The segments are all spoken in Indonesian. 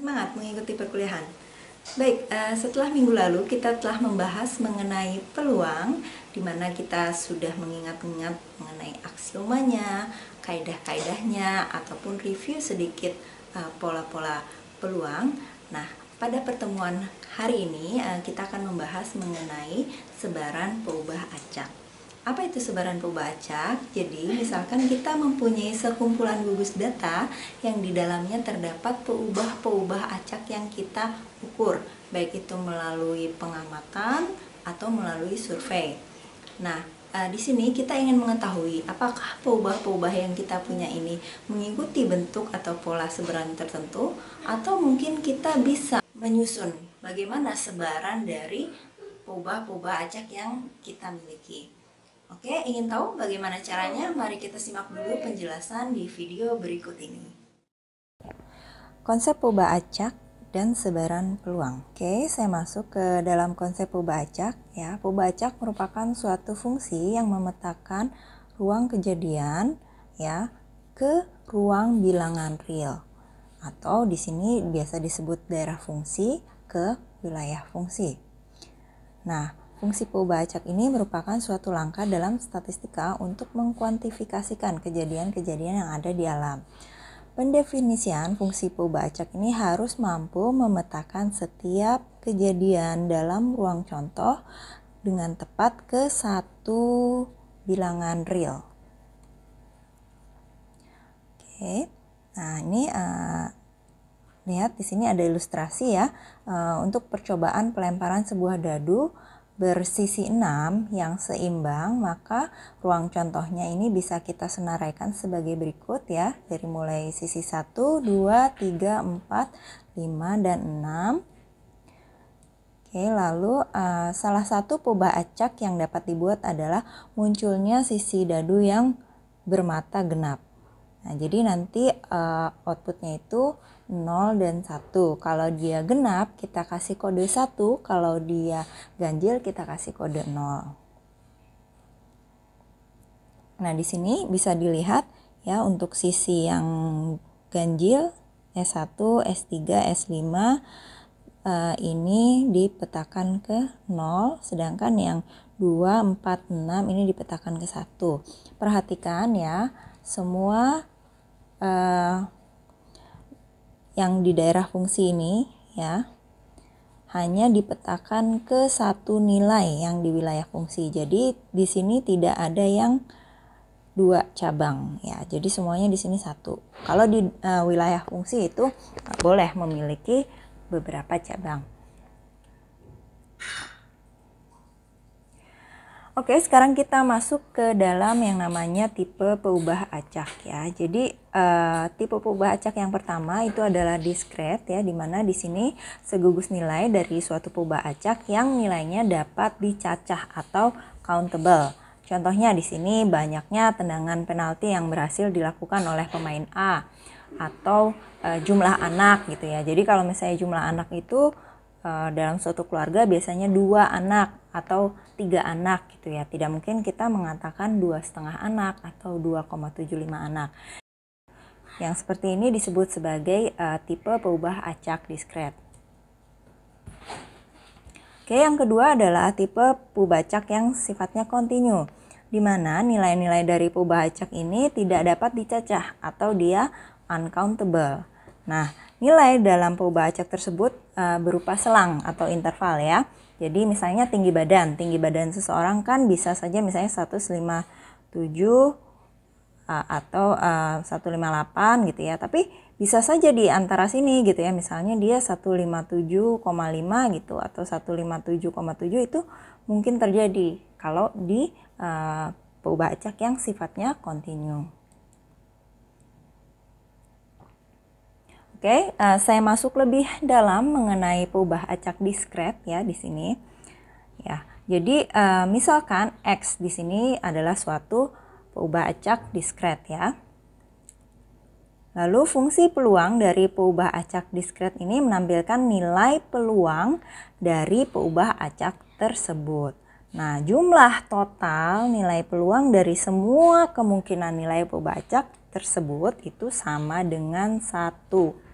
Semangat mengikuti perkuliahan. Baik, setelah minggu lalu kita telah membahas mengenai peluang, di mana kita sudah mengingat-ingat mengenai aksiomanya, kaidah-kaidahnya, ataupun review sedikit pola-pola peluang. Nah, pada pertemuan hari ini kita akan membahas mengenai sebaran peubah acak. Apa itu sebaran peubah acak? Jadi, misalkan kita mempunyai sekumpulan gugus data yang di dalamnya terdapat peubah-peubah acak yang kita ukur, baik itu melalui pengamatan atau melalui survei. Nah, di sini kita ingin mengetahui apakah peubah-peubah yang kita punya ini mengikuti bentuk atau pola sebaran tertentu, atau mungkin kita bisa menyusun bagaimana sebaran dari peubah-peubah acak yang kita miliki. Oke, ingin tahu bagaimana caranya? Mari kita simak dulu penjelasan di video berikut ini. Konsep peubah acak dan sebaran peluang. Oke, saya masuk ke dalam konsep peubah acak ya. Peubah acak merupakan suatu fungsi yang memetakan ruang kejadian ya ke ruang bilangan real, atau di sini biasa disebut daerah fungsi ke wilayah fungsi. Nah, fungsi peubah acak ini merupakan suatu langkah dalam statistika untuk mengkuantifikasikan kejadian-kejadian yang ada di alam. Pendefinisian fungsi peubah acak ini harus mampu memetakan setiap kejadian dalam ruang contoh dengan tepat ke satu bilangan real. Oke, nah ini lihat di sini ada ilustrasi ya untuk percobaan pelemparan sebuah dadu bersisi 6 yang seimbang, maka ruang contohnya ini bisa kita senaraikan sebagai berikut ya, dari mulai sisi 1, 2, 3, 4, 5, dan 6. Oke, lalu salah satu peubah acak yang dapat dibuat adalah munculnya sisi dadu yang bermata genap. Nah, jadi nanti outputnya itu 0 dan 1. Kalau dia genap, kita kasih kode 1. Kalau dia ganjil, kita kasih kode 0. Nah, di sini bisa dilihat ya untuk sisi yang ganjil S1, S3, S5 ini dipetakan ke 0, sedangkan yang 2, 4, 6 ini dipetakan ke 1. Perhatikan ya, semua yang di daerah fungsi ini ya hanya dipetakan ke satu nilai yang di wilayah fungsi. Jadi di sini tidak ada yang dua cabang ya. Jadi semuanya di sini satu. Kalau di wilayah fungsi itu boleh memiliki beberapa cabang. Oke, sekarang kita masuk ke dalam yang namanya tipe peubah acak ya. Jadi tipe peubah acak yang pertama itu adalah discrete ya, dimana di sini segugus nilai dari suatu peubah acak yang nilainya dapat dicacah atau countable. Contohnya di sini banyaknya tendangan penalti yang berhasil dilakukan oleh pemain A, atau jumlah anak gitu ya. Jadi kalau misalnya jumlah anak itu dalam suatu keluarga biasanya 2 anak atau 3 anak gitu ya. Tidak mungkin kita mengatakan 2,5 anak atau 2,75 anak. Yang seperti ini disebut sebagai tipe peubah acak discrete. Oke, yang kedua adalah tipe peubah acak yang sifatnya kontinu, di mana nilai-nilai dari peubah acak ini tidak dapat dicacah atau dia uncountable. Nah, nilai dalam peubah acak tersebut berupa selang atau interval ya. Jadi misalnya tinggi badan seseorang kan bisa saja misalnya 157 atau 158 gitu ya. Tapi bisa saja di antara sini gitu ya. Misalnya dia 157,5 gitu atau 157,7 itu mungkin terjadi kalau di peubah acak yang sifatnya kontinu. Oke, saya masuk lebih dalam mengenai peubah acak discrete ya di sini. Ya, jadi misalkan X di sini adalah suatu peubah acak discrete ya. Lalu fungsi peluang dari peubah acak discrete ini menampilkan nilai peluang dari peubah acak tersebut. Nah, jumlah total nilai peluang dari semua kemungkinan nilai peubah acak tersebut itu sama dengan 1.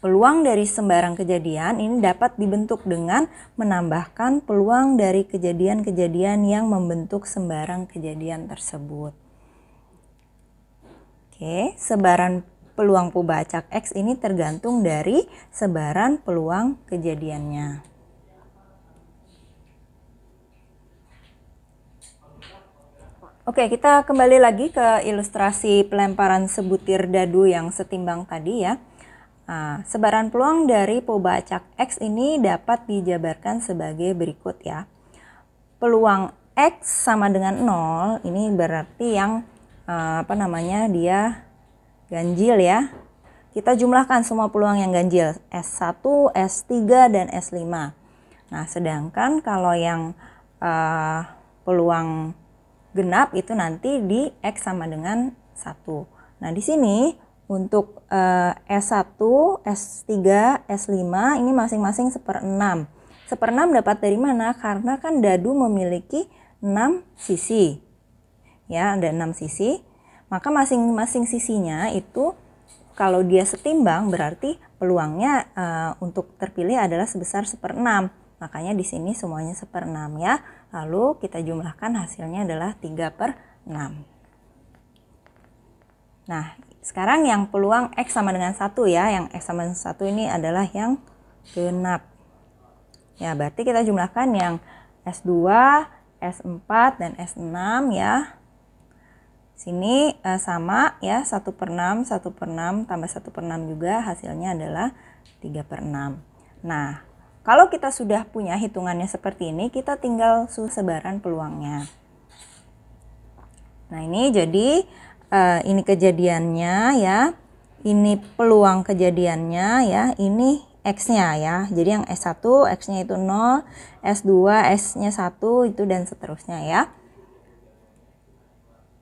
peluang dari sembarang kejadian ini dapat dibentuk dengan menambahkan peluang dari kejadian-kejadian yang membentuk sembarang kejadian tersebut. Oke, sebaran peluang perubahan acak X ini tergantung dari sebaran peluang kejadiannya. Oke, kita kembali lagi ke ilustrasi pelemparan sebutir dadu yang setimbang tadi ya. Nah, sebaran peluang dari perubahan acak X ini dapat dijabarkan sebagai berikut ya. Peluang X sama dengan 0, ini berarti yang dia ganjil ya. Kita jumlahkan semua peluang yang ganjil, S1, S3, dan S5. Nah, sedangkan kalau yang peluang genap itu nanti di X sama dengan 1. Nah, di sini untuk S1, S3, S5 ini masing-masing 1/6. 1/6 dapat dari mana? Karena kan dadu memiliki 6 sisi. Ya, ada 6 sisi. Maka masing-masing sisinya itu kalau dia setimbang berarti peluangnya untuk terpilih adalah sebesar 1/6. Makanya di sini semuanya 1/6 ya. Lalu kita jumlahkan hasilnya adalah 3/6. Nah, sekarang yang peluang X sama dengan 1 ya. Yang X sama dengan 1 ini adalah yang genap. Ya, berarti kita jumlahkan yang S2, S4, dan S6 ya. Sini sama ya, 1/6, 1/6 tambah 1/6 juga hasilnya adalah 3/6. Nah, kalau kita sudah punya hitungannya seperti ini, kita tinggal sebaran peluangnya. Nah, ini jadi ini kejadiannya ya, ini peluang kejadiannya ya, ini X-nya ya. Jadi yang S1 X-nya itu 0, S2 S-nya 1 itu dan seterusnya ya.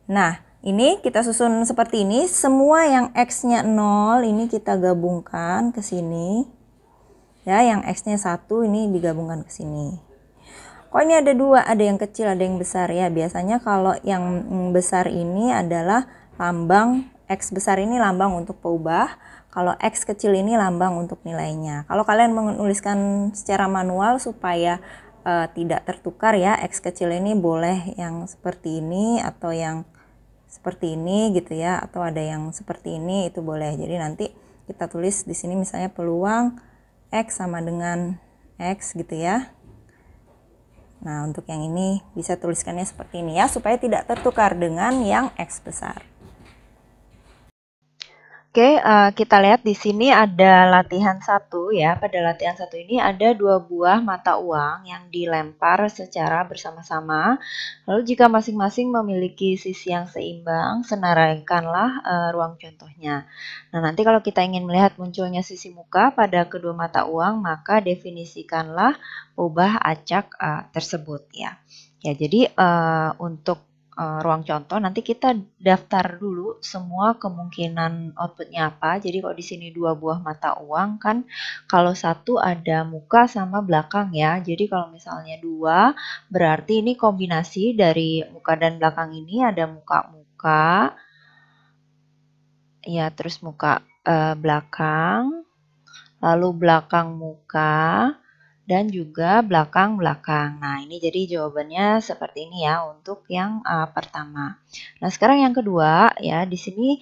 Nah, ini kita susun seperti ini, semua yang X-nya 0 ini kita gabungkan ke sini. Ya, yang X-nya 1 ini digabungkan ke sini. Kok ini ada dua, ada yang kecil, ada yang besar ya. Biasanya kalau yang besar ini adalah lambang, X besar ini lambang untuk peubah. Kalau X kecil ini lambang untuk nilainya. Kalau kalian menuliskan secara manual supaya tidak tertukar ya, X kecil ini boleh yang seperti ini atau yang seperti ini gitu ya, atau ada yang seperti ini itu boleh. Jadi nanti kita tulis di sini misalnya peluang X sama dengan X gitu ya. Nah, untuk yang ini bisa tuliskannya seperti ini ya, supaya tidak tertukar dengan yang X besar. Oke, kita lihat di sini ada latihan 1 ya. Pada latihan 1 ini ada 2 buah mata uang yang dilempar secara bersama-sama. Lalu jika masing-masing memiliki sisi yang seimbang, senaraikanlah ruang contohnya. Nah, nanti kalau kita ingin melihat munculnya sisi muka pada kedua mata uang, maka definisikanlah ubah acak tersebut ya. Ya, jadi untuk ruang contoh nanti kita daftar dulu semua kemungkinan outputnya apa. Jadi kalau di sini 2 buah mata uang kan, kalau satu ada muka sama belakang ya. Jadi kalau misalnya 2 berarti ini kombinasi dari muka dan belakang, ini ada muka-muka ya, terus muka belakang, lalu belakang muka, dan juga belakang-belakang. Nah, ini jadi jawabannya seperti ini ya untuk yang pertama. Nah, sekarang yang kedua ya, di sini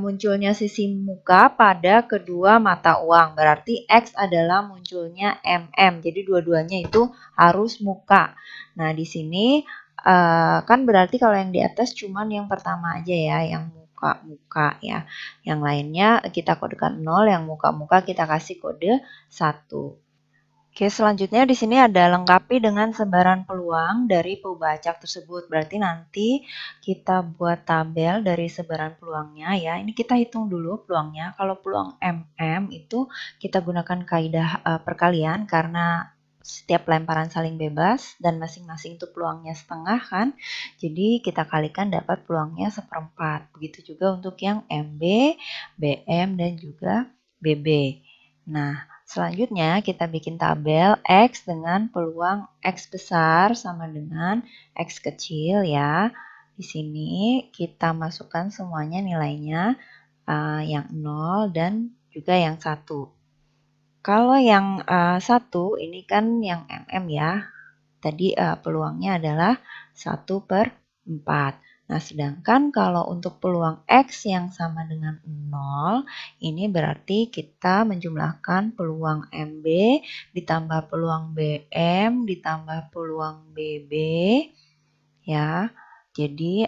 munculnya sisi muka pada kedua mata uang. Berarti X adalah munculnya MM. Jadi dua-duanya itu harus muka. Nah, di sini kan berarti kalau yang di atas cuman yang pertama aja ya, yang muka-muka ya. Yang lainnya kita kodekan 0, yang muka-muka kita kasih kode 1. Oke, selanjutnya di sini ada lengkapi dengan sebaran peluang dari perubahan acak tersebut. Berarti nanti kita buat tabel dari sebaran peluangnya ya. Ini kita hitung dulu peluangnya. Kalau peluang MM itu kita gunakan kaidah perkalian karena setiap lemparan saling bebas dan masing-masing itu peluangnya setengah kan. Jadi kita kalikan dapat peluangnya 1/4. Begitu juga untuk yang MB, BM, dan juga BB. Nah, selanjutnya kita bikin tabel X dengan peluang X besar sama dengan X kecil ya. Di sini kita masukkan semuanya nilainya yang 0 dan juga yang 1. kalau yang satu ini kan yang mm ya. Tadi peluangnya adalah 1/4. Nah, sedangkan kalau untuk peluang X yang sama dengan 0, ini berarti kita menjumlahkan peluang MB ditambah peluang BM ditambah peluang BB ya. Jadi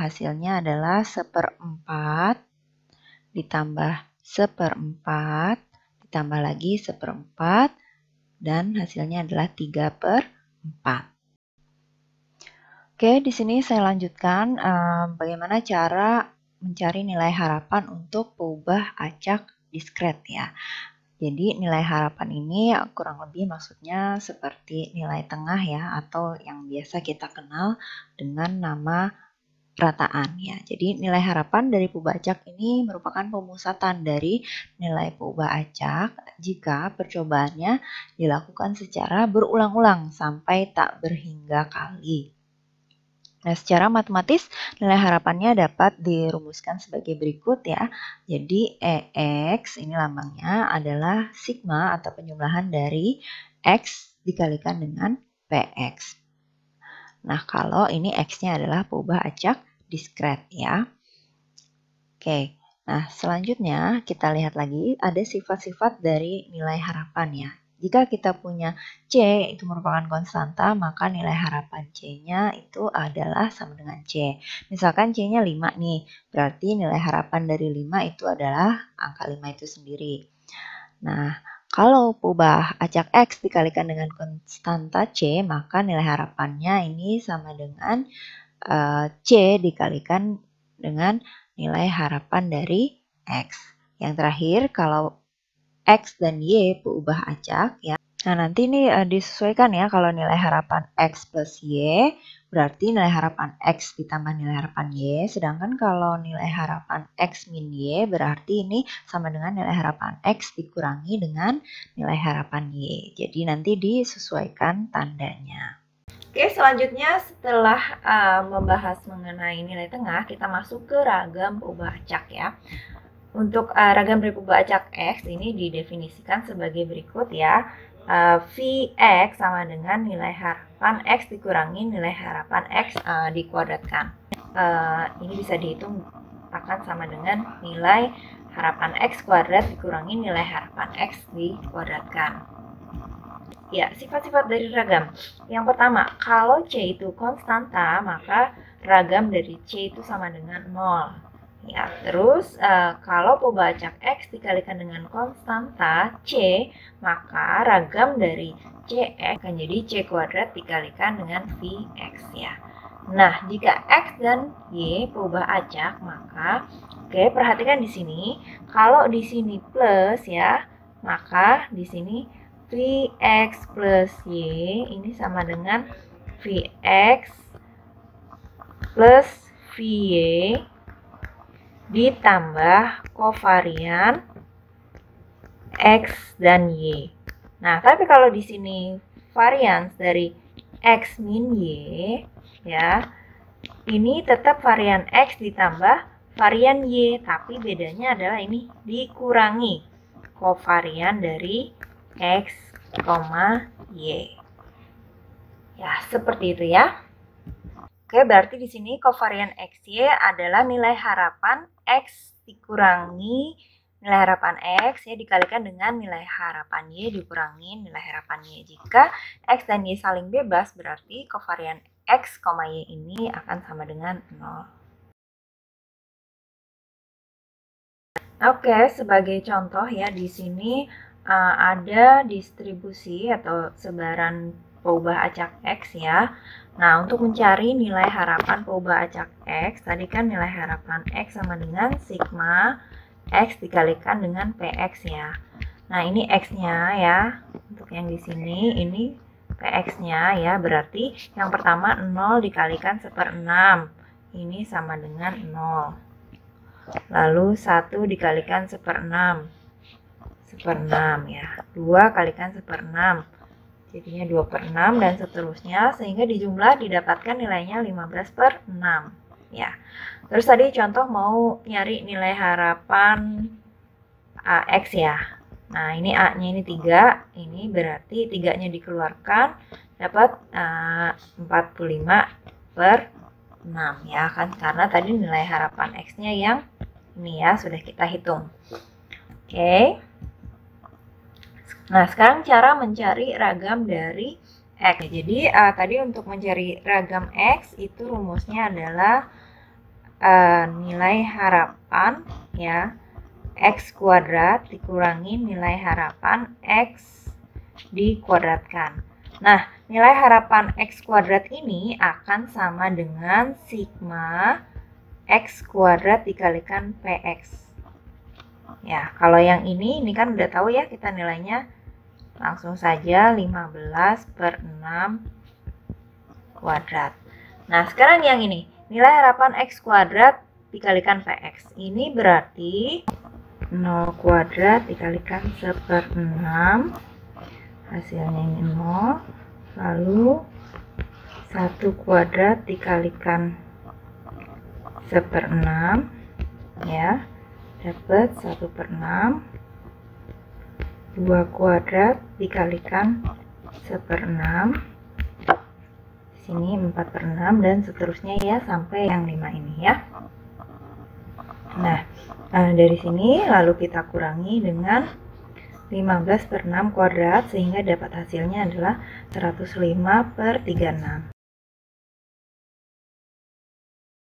hasilnya adalah 1/4 ditambah 1/4 ditambah lagi 1/4 dan hasilnya adalah 3/4. Oke, di sini saya lanjutkan bagaimana cara mencari nilai harapan untuk peubah acak diskret ya. Jadi nilai harapan ini kurang lebih maksudnya seperti nilai tengah ya, atau yang biasa kita kenal dengan nama rataan ya. Jadi nilai harapan dari peubah acak ini merupakan pemusatan dari nilai peubah acak jika percobaannya dilakukan secara berulang-ulang sampai tak berhingga kali. Nah, secara matematis nilai harapannya dapat dirumuskan sebagai berikut ya. Jadi EX ini lambangnya adalah sigma atau penjumlahan dari X dikalikan dengan PX. Nah, kalau ini X-nya adalah peubah acak diskret ya. Oke, nah selanjutnya kita lihat lagi ada sifat-sifat dari nilai harapan ya. Jika kita punya C itu merupakan konstanta, maka nilai harapan C-nya itu adalah sama dengan C. Misalkan C-nya 5 nih, berarti nilai harapan dari 5 itu adalah angka 5 itu sendiri. Nah, kalau peubah acak X dikalikan dengan konstanta C, maka nilai harapannya ini sama dengan C dikalikan dengan nilai harapan dari X. Yang terakhir, kalau X dan Y peubah acak ya. Nah, nanti ini disesuaikan ya, kalau nilai harapan X plus Y berarti nilai harapan X ditambah nilai harapan Y, sedangkan kalau nilai harapan X min Y berarti ini sama dengan nilai harapan X dikurangi dengan nilai harapan Y. Jadi nanti disesuaikan tandanya. Oke, selanjutnya setelah membahas mengenai nilai tengah, kita masuk ke ragam peubah acak ya. Untuk ragam dari peubah acak X ini didefinisikan sebagai berikut ya. Vx sama dengan nilai harapan X dikurangi nilai harapan X dikuadratkan. Ini bisa dihitung akan sama dengan nilai harapan X kuadrat dikurangi nilai harapan X dikuadratkan. Ya, sifat-sifat dari ragam. Yang pertama, kalau C itu konstanta, maka ragam dari C itu sama dengan 0. Ya, terus kalau peubah acak X dikalikan dengan konstanta C, maka ragam dari CX akan jadi C kuadrat dikalikan dengan Vx ya. Nah, jika X dan Y peubah acak, maka perhatikan di sini, kalau di sini plus ya, maka di sini Vx plus Y ini sama dengan Vx plus Vy ditambah kovarian X dan Y. Nah, tapi kalau di sini varians dari X min Y, ya, ini tetap varian X ditambah varian Y, tapi bedanya adalah ini dikurangi kovarian dari X, Y. Ya, seperti itu ya. Oke, berarti di sini kovarian XY adalah nilai harapan X dikurangi nilai harapan X ya dikalikan dengan nilai harapan Y dikurangi nilai harapan Y. Jika X dan Y saling bebas, berarti kovarian X, Y ini akan sama dengan 0. Oke, sebagai contoh ya di sini ada distribusi atau sebaran peubah acak X ya. Nah, untuk mencari nilai harapan peubah acak X, tadi kan nilai harapan X sama dengan sigma X dikalikan dengan PX ya. Nah, ini X-nya ya. Untuk yang di sini, ini PX-nya ya. Berarti yang pertama 0 dikalikan 1/6. Ini sama dengan 0. Lalu 1 dikalikan 1/6. 1/6 ya. 2 kalikan 1/6. Jadinya 2/6 dan seterusnya, sehingga dijumlah didapatkan nilainya 15/6 ya. Terus tadi contoh mau nyari nilai harapan X ya. Nah, ini A-nya ini 3, ini berarti 3-nya dikeluarkan, dapat 45/6 ya kan, karena tadi nilai harapan X-nya yang ini ya, sudah kita hitung. Oke. Nah, sekarang cara mencari ragam dari X. Jadi, tadi untuk mencari ragam X, itu rumusnya adalah nilai harapan ya, X kuadrat dikurangi nilai harapan X dikuadratkan. Nah, nilai harapan X kuadrat ini akan sama dengan sigma X kuadrat dikalikan PX. Ya, kalau yang ini kan udah tahu ya kita nilainya, langsung saja 15/6 kuadrat. Nah, sekarang yang ini, nilai harapan X kuadrat dikalikan PX. Ini berarti 0 kuadrat dikalikan 1/6, hasilnya ini 0, lalu 1 kuadrat dikalikan 1/6 ya, dapat 1/6, 2 kuadrat dikalikan 1/6, sini 4/6 dan seterusnya ya sampai yang 5 ini ya. Nah, dari sini lalu kita kurangi dengan 15/6 kuadrat sehingga dapat hasilnya adalah 105/36.